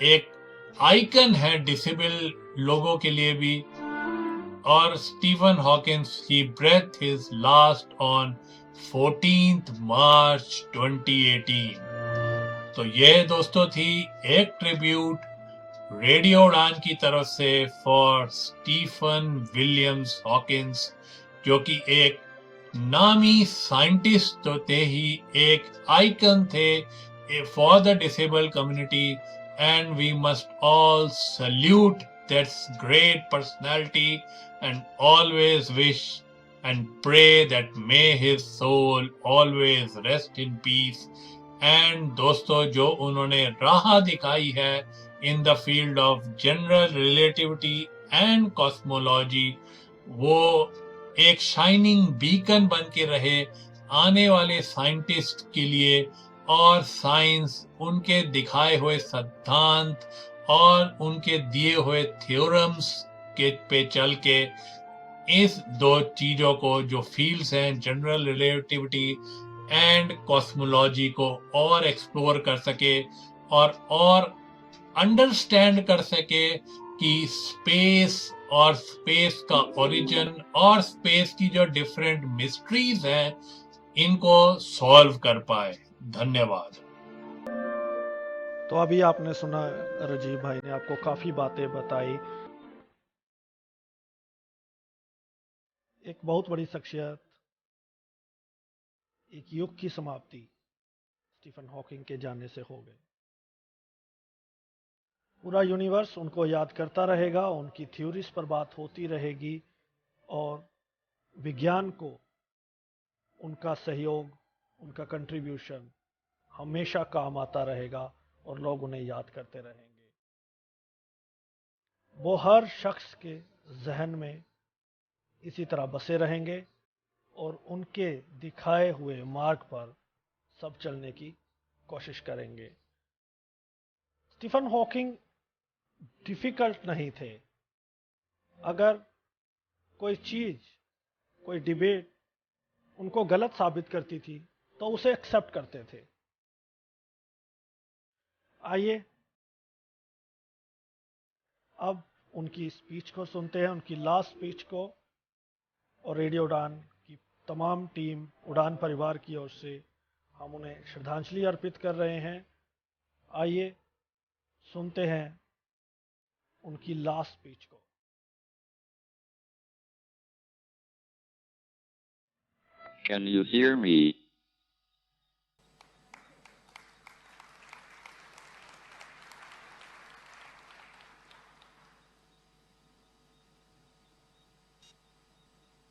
एक आइकन है डिसेबल लोगों के लिए भी। और Stephen Hawkins he breath his last on 14th March 2018। तो ये दोस्तों थी एक ट्रिब्यूट रेडियो उड़ान की तरफ से फॉर स्टीफन विलियम्स हॉकिंस, जो कि एक नामी साइंटिस्ट तो थे ही, एक आइकन थे for the disable community, and we must all salute that's great personality and always wish and pray that may his soul always rest in peace। and दोस्तों जो उन्होंने राह दिखाई है in the field of general relativity and cosmology, वो एक shining beacon बन के रहे आने वाले साइंटिस्ट के लिए, और साइंस उनके दिखाए हुए सिद्धांत और उनके दिए हुए थ्योरम्स के पे चल के इस 2 चीजों को जो फील्ड्स हैं जनरल रिलेटिविटी एंड कॉस्मोलॉजी को और एक्सप्लोर कर सके, और अंडरस्टैंड कर सके कि स्पेस और स्पेस का ओरिजिन और स्पेस की जो डिफरेंट मिस्ट्रीज हैं इनको सॉल्व कर पाए। धन्यवाद। तो अभी आपने सुना, राजीव भाई ने आपको काफी बातें बताई। एक बहुत बड़ी शख्सियत, एक युग की समाप्ति स्टीफन हॉकिंग के जाने से हो गई। पूरा यूनिवर्स उनको याद करता रहेगा, उनकी थ्योरीज पर बात होती रहेगी, और विज्ञान को उनका सहयोग, उनका कंट्रीब्यूशन हमेशा काम आता रहेगा, और लोग उन्हें याद करते रहेंगे। वो हर शख्स के जहन में इसी तरह बसे रहेंगे, और उनके दिखाए हुए मार्ग पर सब चलने की कोशिश करेंगे। स्टीफन हॉकिंग डिफिकल्ट नहीं थे। अगर कोई चीज, कोई डिबेट उनको गलत साबित करती थी तो उसे एक्सेप्ट करते थे। आइए अब उनकी स्पीच को सुनते हैं, उनकी लास्ट स्पीच को, और रेडियो उड़ान की तमाम टीम, उड़ान परिवार की ओर से हम उन्हें श्रद्धांजलि अर्पित कर रहे हैं। आइए सुनते हैं उनकी लास्ट स्पीच को। Can you hear me?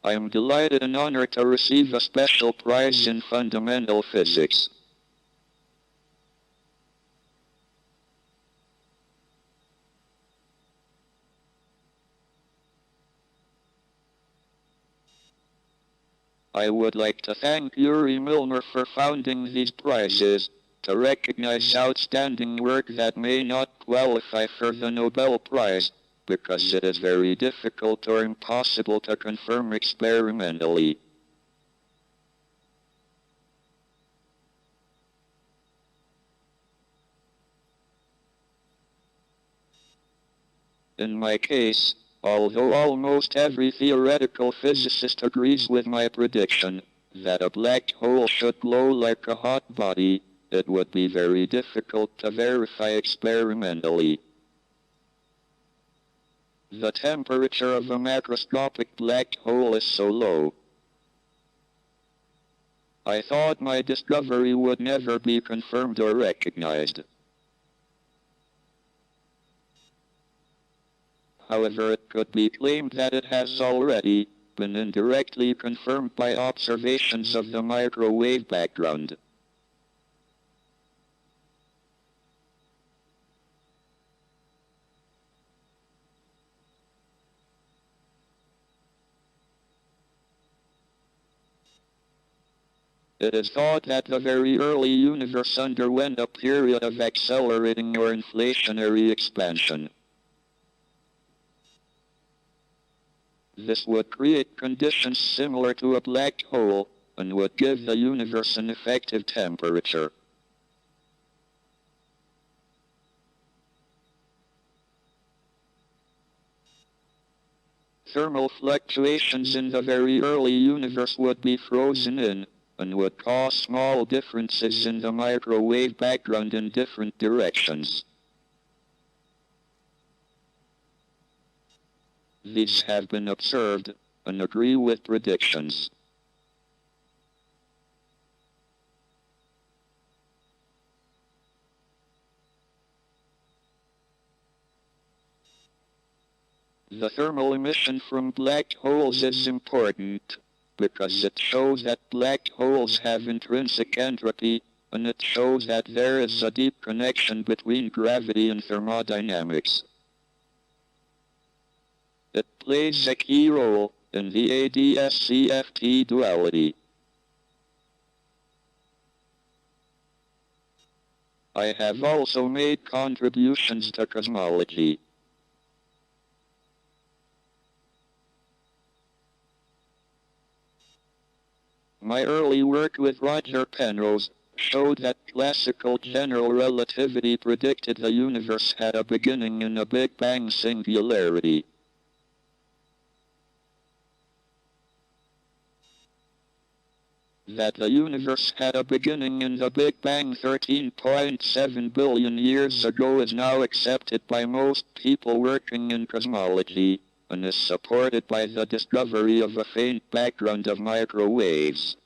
I am delighted and honored to receive a special prize in fundamental physics. I would like to thank Yuri Milner for founding these prizes, to recognize outstanding work that may not qualify for the Nobel Prize, because it is very difficult or impossible to confirm experimentally. In my case, although almost every theoretical physicist agrees with my prediction that a black hole should glow like a hot body, it would be very difficult to verify experimentally. The temperature of a macroscopic black hole is so low. I thought my discovery would never be confirmed or recognized. However, it could be claimed that it has already been indirectly confirmed by observations of the microwave background. It is thought that the very early universe underwent a period of accelerating or inflationary expansion. This would create conditions similar to a black hole, and would give the universe an effective temperature. Thermal fluctuations in the very early universe would be frozen in, and would cause small differences in the microwave background in different directions. These have been observed, and agree with predictions. The thermal emission from black holes is important, because it shows that black holes have intrinsic entropy, and it shows that there is a deep connection between gravity and thermodynamics. It plays a key role in the ADS-CFT duality. I have also made contributions to cosmology. My early work with Roger Penrose showed that classical general relativity predicted the universe had a beginning in a Big Bang singularity. That the universe had a beginning in the Big Bang 13.7 billion years ago is now accepted by most people working in cosmology, and is supported by the discovery of a faint background of microwaves.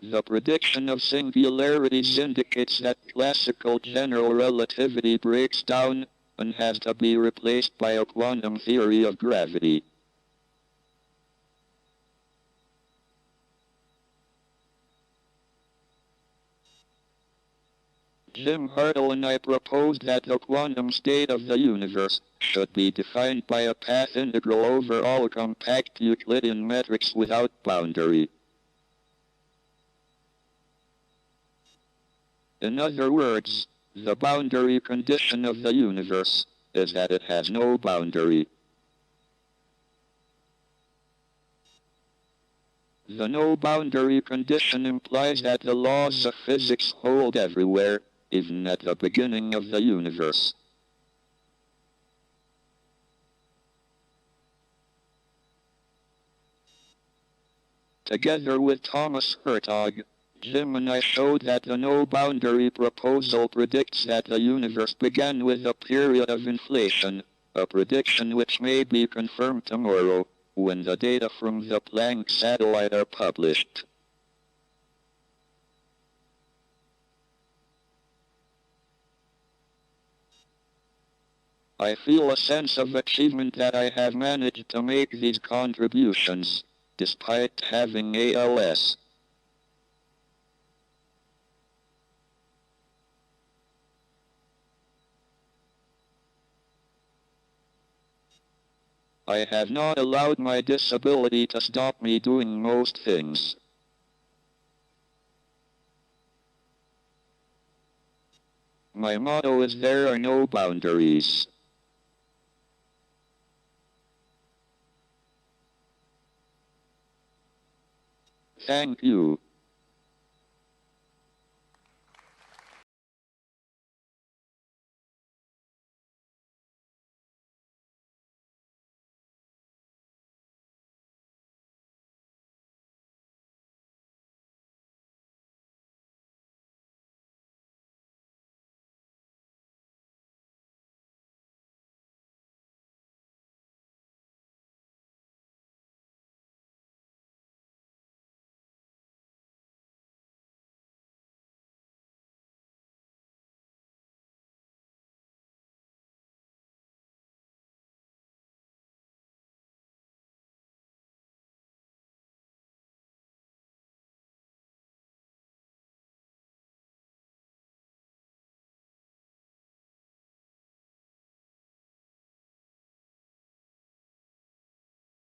The prediction of singularities indicates that classical general relativity breaks down, and has to be replaced by a quantum theory of gravity. Jim Hartle and I proposed that the quantum state of the universe should be defined by a path integral over all compact Euclidean metrics without boundary. In other words, the boundary condition of the universe is that it has no boundary. The no boundary condition implies that the laws of physics hold everywhere, even at the beginning of the universe. Together with Thomas Hertog, Jim and I showed that the no-boundary proposal predicts that the universe began with a period of inflation, a prediction which may be confirmed tomorrow, when the data from the Planck satellite are published. I feel a sense of achievement that I have managed to make these contributions, despite having ALS. I have not allowed my disability to stop me doing most things. My motto is there are no boundaries. Thank you.